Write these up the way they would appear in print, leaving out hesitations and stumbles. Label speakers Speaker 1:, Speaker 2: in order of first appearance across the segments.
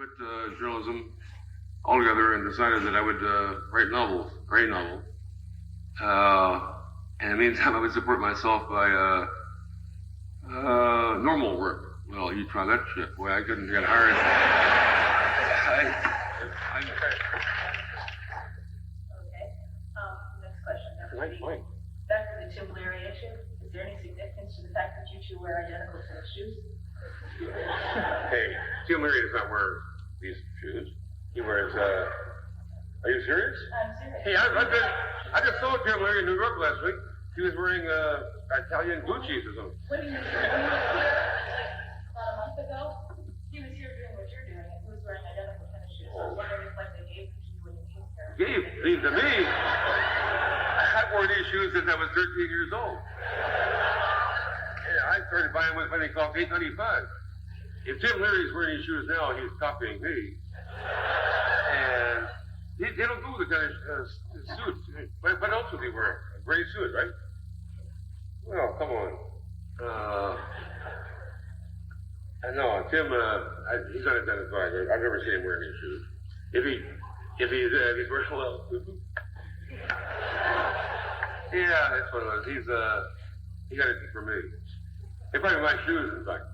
Speaker 1: quit journalism altogether and decided that I would write a novel. And in the meantime, I would support myself by normal work. Well, you try that shit. Boy, I couldn't get hired.
Speaker 2: Next question.
Speaker 1: Right.
Speaker 2: Back to the Tim Leary issue. Is there any significance to the fact that you two wear identical tennis shoes?
Speaker 1: Hey, Tim Leary does not wear these shoes. He wears, are you serious?
Speaker 2: I'm serious.
Speaker 1: Hey, I just saw Tim Leary in New York last week. He was wearing Italian Gucci's or something.
Speaker 2: When he was here about a month ago, he was here doing what you're doing, and he was wearing identical tennis shoes. So I was wondering if like they gave them to you when you came here.
Speaker 1: Gave these to me? I wore these shoes since I was 13 years old. Yeah, I started buying them when they cost $8.95. If Tim Leary's wearing these shoes now, he's copying me. And they don't go with the kind of suits. What else would he wear? A gray suit, right? Well, come on. No, Tim, he's unidentified. I've never seen him wearing these shoes. If he's wearing well. Yeah, that's what it was. He got it from me. They probably my shoes, in fact.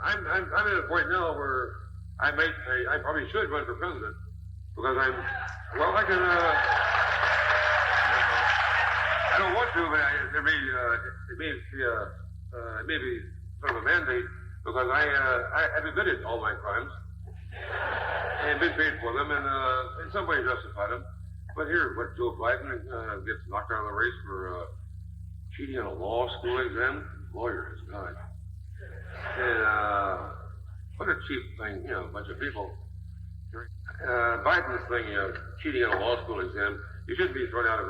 Speaker 1: I'm at a point now where I probably should run for president because I don't want to, but it may be sort of a mandate because I've admitted all my crimes and been paid for them and in some way justified them. But here, what Joe Biden gets knocked out of the race for cheating on a law school exam? Lawyers, God. And what a cheap thing, a bunch of people. Biden's thing, cheating on a law school exam, you shouldn't be thrown out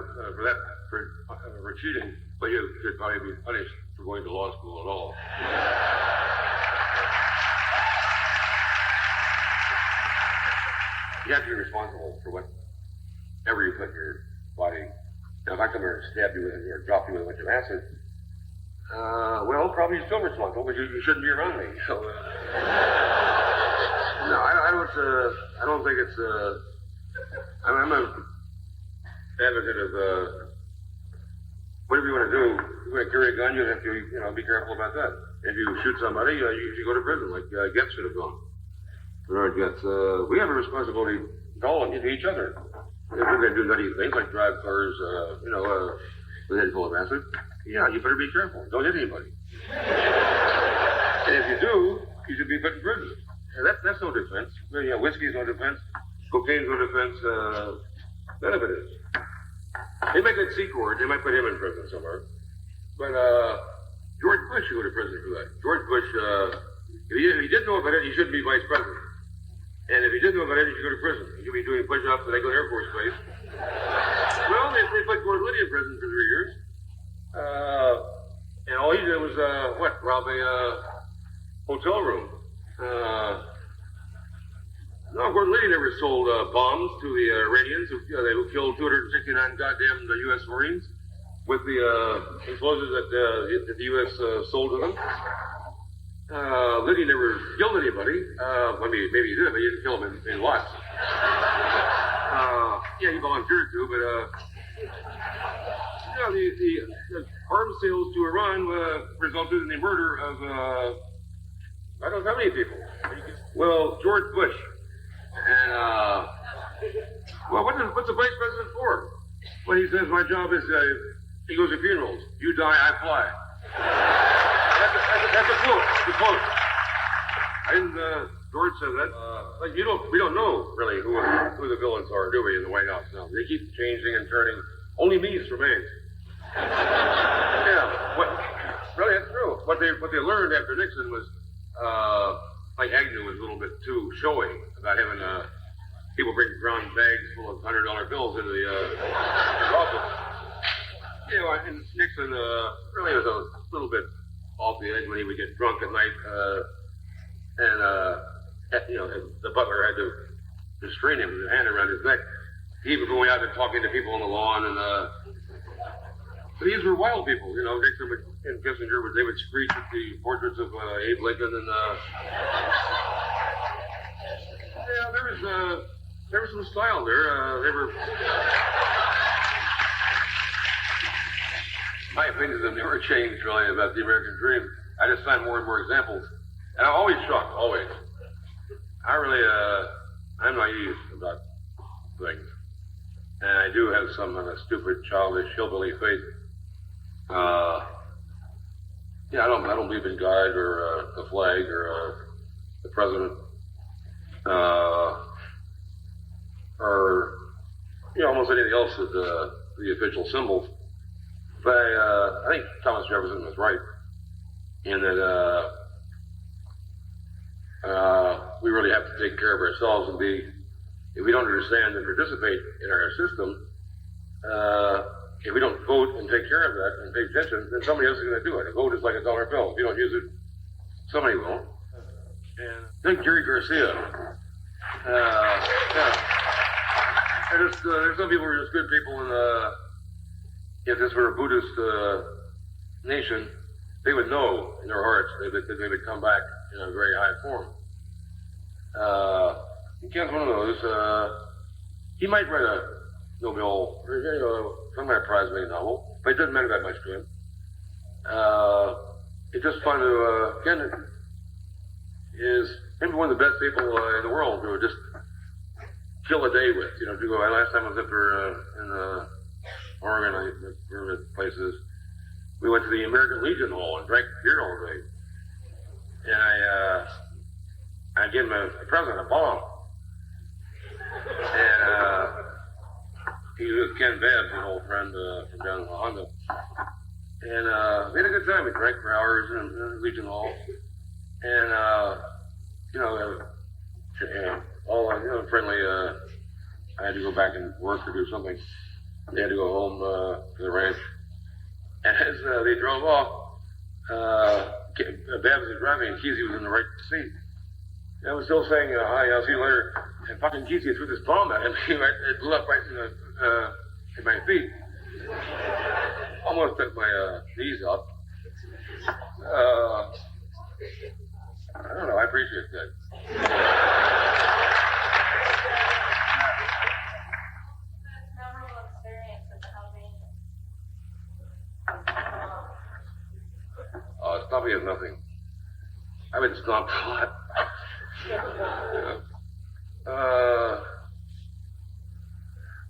Speaker 1: for cheating, but you should probably be punished for going to law school at all. You have to be responsible for whatever you put in your body. Now, if I come here and stab you or drop you with a bunch of acid, well, probably still responsible, but you shouldn't be around me. So, no, I don't think it's, I'm an advocate of, whatever you want to do. If you want to carry a gun, you have to, be careful about that. If you shoot somebody, you should go to prison, like Getz should have gone. Bernard Getz, we have a responsibility to all of each other. If we're going to do nutty things like drive cars, with a head full of acid, yeah, you better be careful. Don't hit anybody. And if you do, you should be put in prison. That's no defense. Whiskey's no defense. Cocaine's no defense. None of it is. They make that C-Corps. They might put him in prison somewhere. But George Bush should go to prison for that. George Bush, if he didn't know about it, he shouldn't be vice president. And if he didn't know about it, he should go to prison. He should be doing push-ups at Eglin Air Force Base. Well, they put Gordon Liddy in prison for 3 years. And all he did was, rob a hotel room. No, Gordon Liddy never sold bombs to the Iranians who killed 269 goddamn U.S. Marines with the explosives that the U.S. sold to them. Liddy never killed anybody. Maybe he did, but he didn't kill them in lots. Yeah, he volunteered to, but the arms sales to Iran resulted in the murder of I don't know how many people. Well, George Bush. And what's the vice president for? When he says my job is he goes to funerals. You die, I fly. That's a quote. It's a quote. George said that. We don't know really who the villains are, do we, in the White House now? They keep changing and turning. Only Meese remains. Yeah. Really, that's true. What they learned after Nixon was like Agnew was a little bit too showy about having people bring brown bags full of $100 bills into the office. And Nixon really was a little bit off the edge when he would get drunk at night, and the butler had to restrain him with his hand around his neck. He was going out and talking to people on the lawn, and but these were wild people, Nixon and Kissinger, they would screech at the portraits of Abe Lincoln, and there was some style there. They were. My opinions have never changed really about the American dream. I just find more and more examples, and I'm always shocked. Always. I really, I'm naive about things, and I do have some stupid, childish, hillbilly faith. Yeah, I don't believe in God or the flag or the president, or almost anything else that the official symbols. But I think Thomas Jefferson was right in that we really have to take care of ourselves and if we don't understand and participate in our system, if we don't vote and take care of that and pay attention, then somebody else is going to do it. A vote is like a dollar bill. If you don't use it, somebody will. And I think Jerry Garcia, yeah. There's some people who are just good people, and if this were a Buddhist nation, they would know in their hearts that they would come back in a very high form. Ken's one of those. He might write a Nobel, or some kind of prize-winning novel, but it doesn't matter that much to him. It's just fun to, Ken is maybe one of the best people in the world to just kill a day with. Last time I was up there in Oregon, I remember places. We went to the American Legion Hall and drank beer all day. And I gave him a present, a bomb. And he was Ken Babbs, an old friend from down in Honda. And we had a good time. We drank for hours in Legion Hall. And, all friendly, I had to go back and work or do something. They had to go home to the ranch. And as they drove off, Babs was driving and Kesey was in the right seat. And I was still saying, hi, I'll see you later. And fucking Kesey threw this bomb at him. It blew up right in my feet. Almost took my knees up. I don't know, I appreciate that.
Speaker 2: Memorable experience with the Hells Angels.
Speaker 1: Probably has nothing. I've been stomped a lot.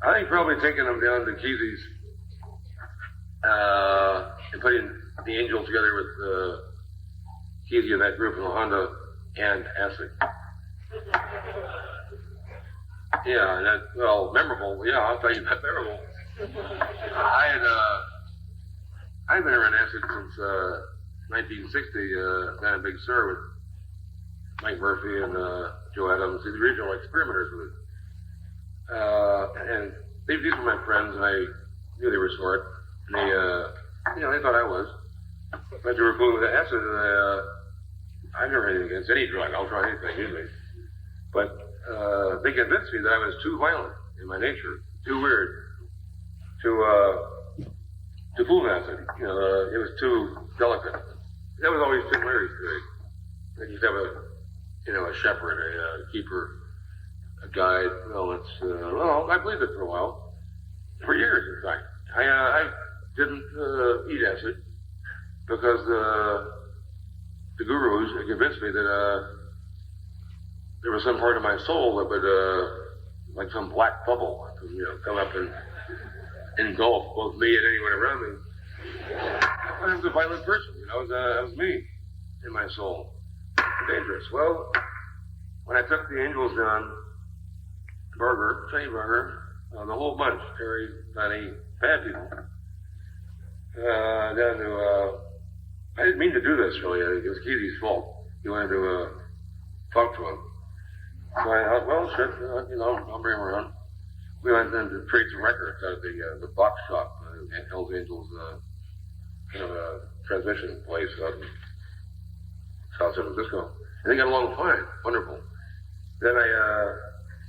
Speaker 1: I think probably taking them down to Kesey's and putting the Angel together with Kesey and that group in the Honda and acid. Yeah, and that, memorable. Yeah, I'll tell you about memorable. I've been around acid since 1960, down in Big Sur with Mike Murphy and Joe Adams, the original experimenters with it. And these were my friends, and I knew they were smart. And they thought I was. But they were fooling with the acid, and I've never had anything against any drug. I'll try anything, usually. But they convinced me that I was too violent in my nature, too weird, to fool with acid. It was too delicate. That was always Tim Larry's theory. They used to have a shepherd, a keeper, a guide. I believed it for a while. For years, in fact. I didn't eat acid because the gurus convinced me that there was some part of my soul that would, like some black bubble, come up and engulf both me and anyone around me. I was a violent person, that was me in my soul. Dangerous. Well, when I took the Angels down, Shane Burger, the whole bunch, Terry, Sonny, bad people, down to, I didn't mean to do this really, it was Kesey's fault. He wanted to talk to him. So I thought, well, shit, I'll bring him around. We went then to trade some records out of the box shop, Hells Angels, kind of a transmission place out in South San Francisco. And they got along fine, wonderful. Then I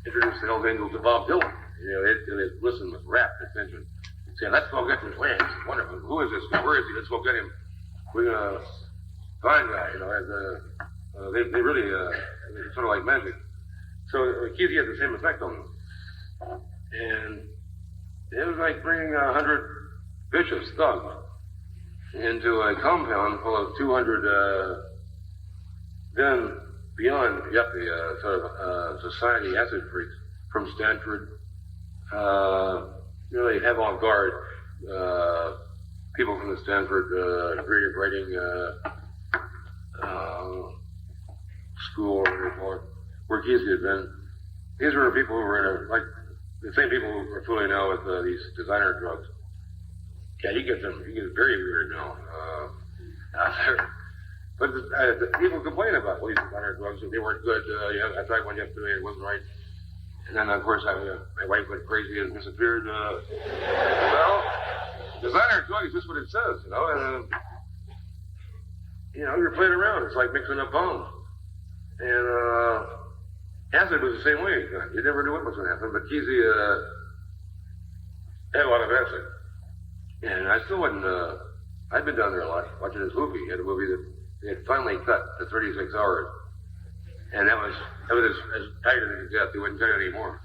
Speaker 1: introduced the Hells Angels to Bob Dylan. They'd listen with rapt attention. Saying, let's go get this land. It's wonderful. Who is this guy? Where is he? Let's go get him. We're going to find guy, they really, it's sort of like magic. So Kesey had the same effect on them. And it was like bringing 100 vicious thugs into a compound full of 200, then beyond yuppie, sort of society acid freaks from Stanford, really avant-garde people from the Stanford creative writing school, where Kesey had been. These were people who were like the same people who are fooling now with these designer drugs. Yeah, he gets very weird now out there. But the people complain about these designer drugs, that they weren't good. I tried one yesterday, it wasn't right. And then, of course, my wife went crazy and disappeared. Well, designer drug is just what it says, you know. And, you're playing around. It's like mixing up bombs. And acid was the same way. You never knew what was going to happen. But Kesey had a lot of acid. And I still wasn't, I'd been down there a lot, watching this movie. He had a movie that they had finally cut to 36 hours. And that was as tight as it could get. They wouldn't cut it anymore.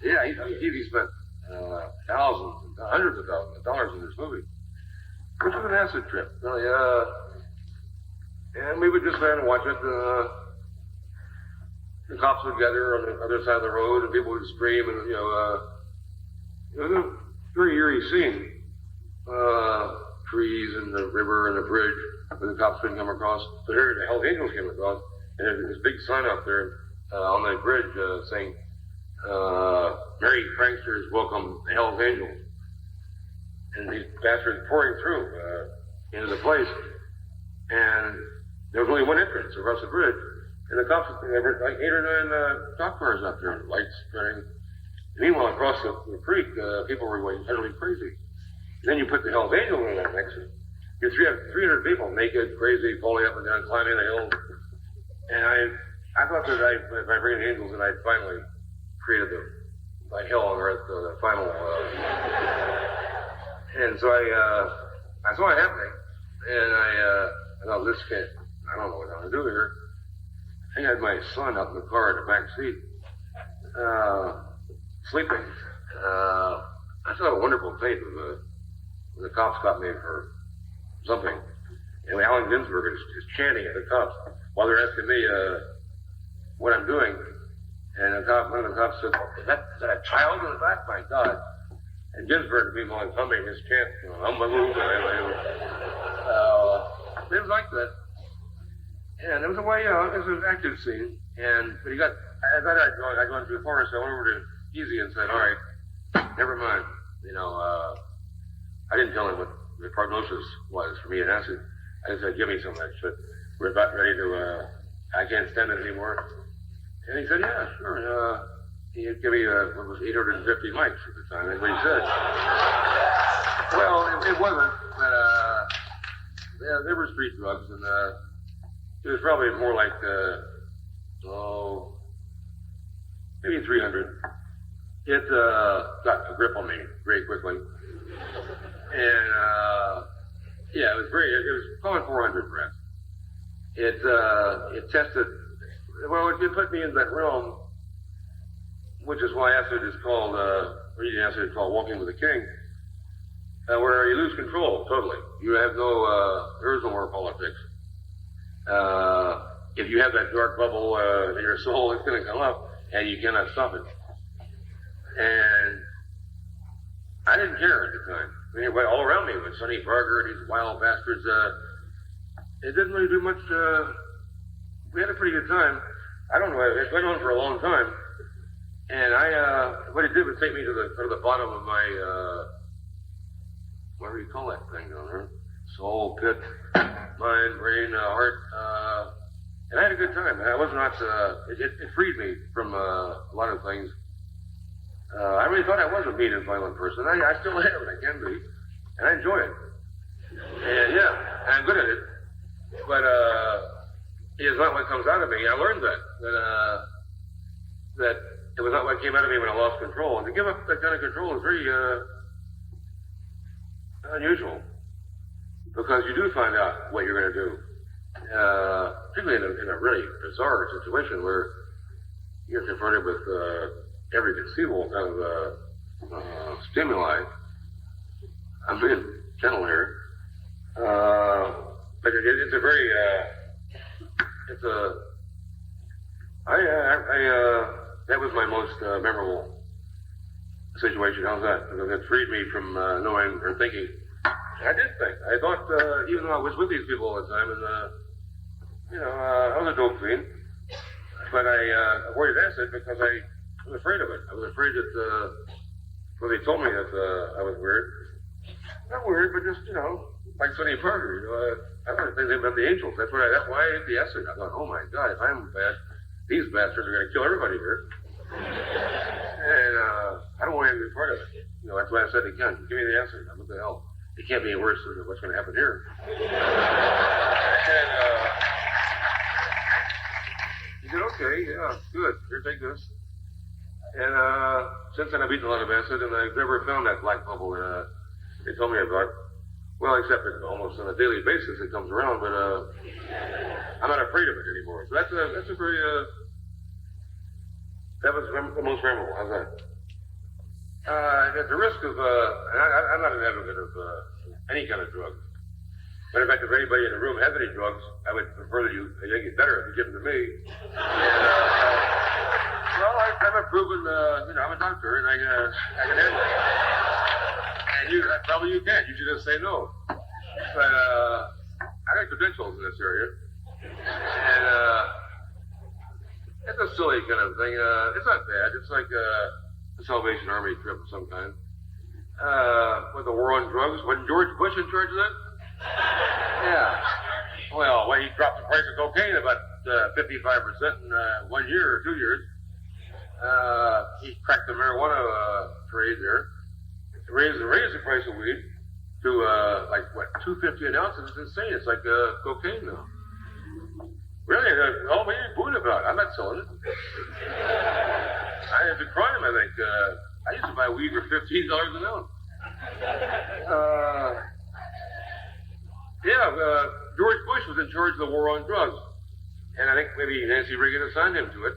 Speaker 1: Yeah, he spent thousands, hundreds of thousands of dollars in this movie. Which was an acid trip, really. And we would just stand and watch it. The cops would gather on the other side of the road, and people would scream, and it was a very eerie scene. Trees and the river and the bridge, where the cops couldn't come across. So here the Hells Angels came across, and there's this big sign up there on the bridge saying, "Merry pranksters welcome the Hells Angels." And these bastards pouring through into the place, and there was only one entrance across the bridge, and the cops, there were like 8 or 9 cop cars up there, and lights burning. Meanwhile, across the creek, people were going utterly crazy. And then you put the Hells Angels in that mix. You have 300 people, naked, crazy, falling up and down, climbing the hills. And I thought that by bringing the angels, that I'd finally created the hell on earth, the final. And so I saw it happening, and I thought, this can't. I don't know what I'm going to do here. I had my son up in the car in the back seat, sleeping. I saw a wonderful tape of the cops caught me for something. And Allen Ginsberg is chanting at the cops while they're asking me what I'm doing. And one of the cops said, is that a child in the back? My God. And Ginsberg, meanwhile, is humming his chant, it was like that. And there was a way, it was an active scene. But as I'd gone through the forest, I went over to Easy and said, all right, never mind. I didn't tell him what the prognosis was for me and acid. I just said, give me some of that shit. We're about ready to, I can't stand it anymore. And he said, yeah, sure. He'd give me, 850 mics at the time. That's what he said. Well, it wasn't, but, there were street drugs, and, it was probably more like, maybe 300. It, got a grip on me very quickly. And, it was probably 400 breaths. It tested, it put me in that realm, which is why acid is called, reading acid is called walking with the king, where you lose control totally. You have there is no more politics. If you have that dark bubble in your soul, it's going to come up, and you cannot stop it. And I didn't care at the time. I mean, all around me was Sonny Barger and these wild bastards. It didn't really do much. We had a pretty good time. I don't know. It went on for a long time. And what it did was take me to the bottom of my, whatever you call that thing down there, soul, pit, mind, brain, heart. And I had a good time. I was not. It freed me from a lot of things. I really thought I was a mean and violent person. I still am. I can be, and I enjoy it. And I'm good at it. But it's not what comes out of me. I learned that it was not what came out of me when I lost control. And to give up that kind of control is very unusual, because you do find out what you're going to do, particularly in a really bizarre situation where you're confronted with every conceivable kind of stimuli. I'm being gentle here. But it's a very, that was my most memorable situation. How's that? Because it freed me from knowing or thinking. I did think. I thought, even though I was with these people all the time, and I was a dope fiend, but I avoided acid because I was afraid of it. I was afraid that, well, they told me that I was weird. Not weird, but just, like Sonny Parker, I don't think they meant the angels. That's why I ate the acid. I thought, oh my God, if I'm bad, these bastards are going to kill everybody here. And I don't want to be part of it. That's why I said again, give me the acid. What the hell? It can't be any worse than what's going to happen here. And he said, okay, yeah, good. Here, take this. And since then I've eaten a lot of acid, and I've never found that black bubble that they told me about. Well, except that almost on a daily basis it comes around, but I'm not afraid of it anymore. So that's a very, that was the most memorable. How's that? At the risk of, I'm not an advocate of any kind of drugs. Matter of fact, if anybody in the room has any drugs, I would prefer that you get better if you give them to me. Well, I'm a proven, I'm a doctor, and I can handle it. And probably you can't. You should just say no. But I got credentials in this area, and it's a silly kind of thing. It's not bad. It's like a Salvation Army trip of some kind. With the war on drugs, wasn't George Bush in charge of that? Yeah. Well, when he dropped the price of cocaine about 55% in 1 year or 2 years, he cracked the marijuana trade there. Raised the price of weed to $2.50 an ounce. It's insane. It's like cocaine now. Really? What are you booing about? I'm not selling it. It's a crime, I think. I used to buy weed for $15 an ounce. George Bush was in charge of the war on drugs, and I think maybe Nancy Reagan assigned him to it.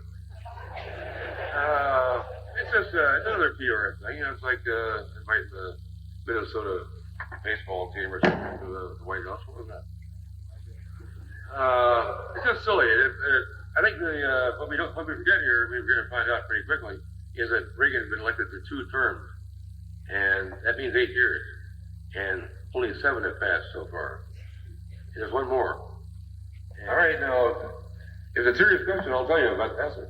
Speaker 1: It's just it's another PR thing. It's like invite the Minnesota baseball team or something to the White House. What was that? It's just silly. I think what we forget here, we're going to find out pretty quickly, is that Reagan has been elected to 2 terms, and that means 8 years, and only 7 have passed so far. There's one more. All right, now, if it's a serious question, I'll tell you about acid.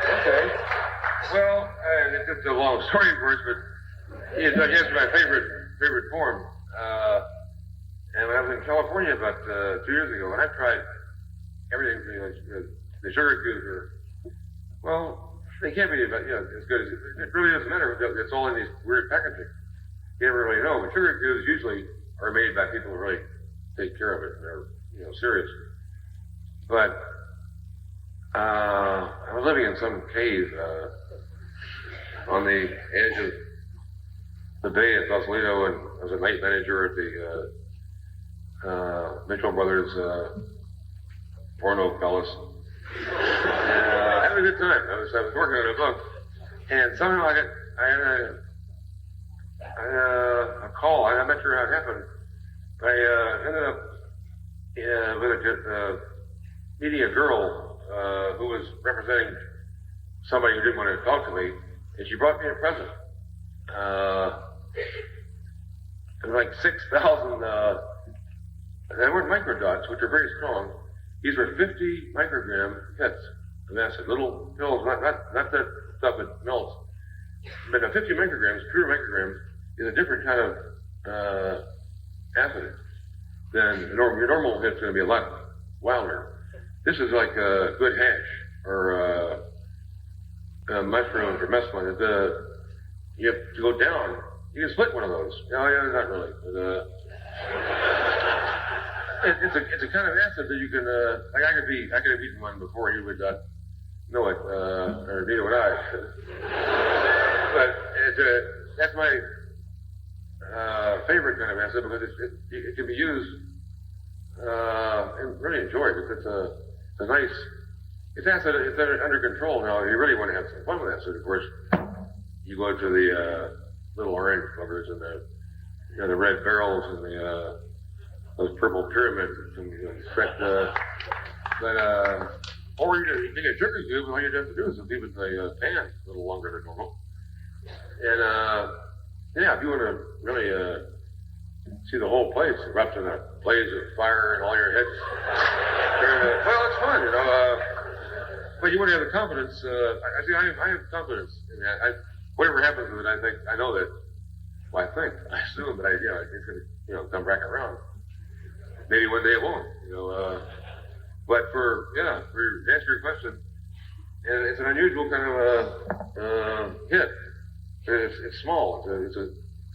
Speaker 1: Okay. Well, it's a long story, of course, but it's my favorite form. And when I was in California about 2 years ago, and I tried everything from the sugar cubes they can't be as good as it really doesn't matter. It's all in these weird packaging. You never really know. But sugar cubes usually are made by people who really take care of it. They're serious. But I was living in some cave on the edge of the bay at Sausalito, and I was a night manager at the Mitchell Brothers porno palace. I had a good time. I was working on a book, and somehow I had a call. I'm not sure how it happened. I ended up meeting a girl who was representing somebody who didn't want to talk to me, and she brought me a present. It was like 6,000, they weren't microdots, which are very strong. These were 50 microgram hits of acid, little pills, not that stuff that melts. But 50 micrograms, pure micrograms, is a different kind of acid than your normal hit's going to be a lot wilder. This is like a good hash or mushrooms or mescaline. You have to go down. You can split one of those. No, yeah, not really. But, it's a kind of acid that you can I could have eaten one before you would not know it, or neither would I. But that's my favorite kind of acid because it can be used and really enjoyed. It's a nice. it's under control now. You really want to have some fun with acid, of course. You go to the little orange covers and the red barrels and those purple pyramids and expect or you can get sugar cube, all you have to do is leave it in the pan a little longer than normal. And yeah, if you want to really see the whole place erupt in a blaze of fire and all your heads well, it's fun, you know. But you want to have the confidence. I have confidence in that. Whatever happens with it, I know that. Well, I assume that it's going to, come back around. Maybe one day it won't, But to answer your question, and it's an unusual kind of hit. It's small. It's a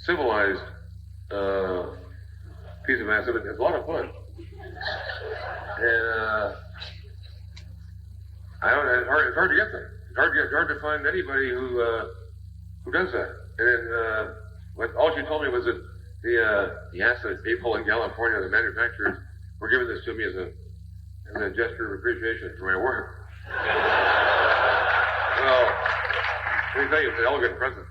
Speaker 1: civilized piece of acid. It's a lot of fun. And it's hard to get them. It's hard to find anybody who does that. And then all she told me was that the acid people in California, the manufacturers, were giving this to me as a gesture of appreciation for my work. Well, let me tell you, it's an elegant present.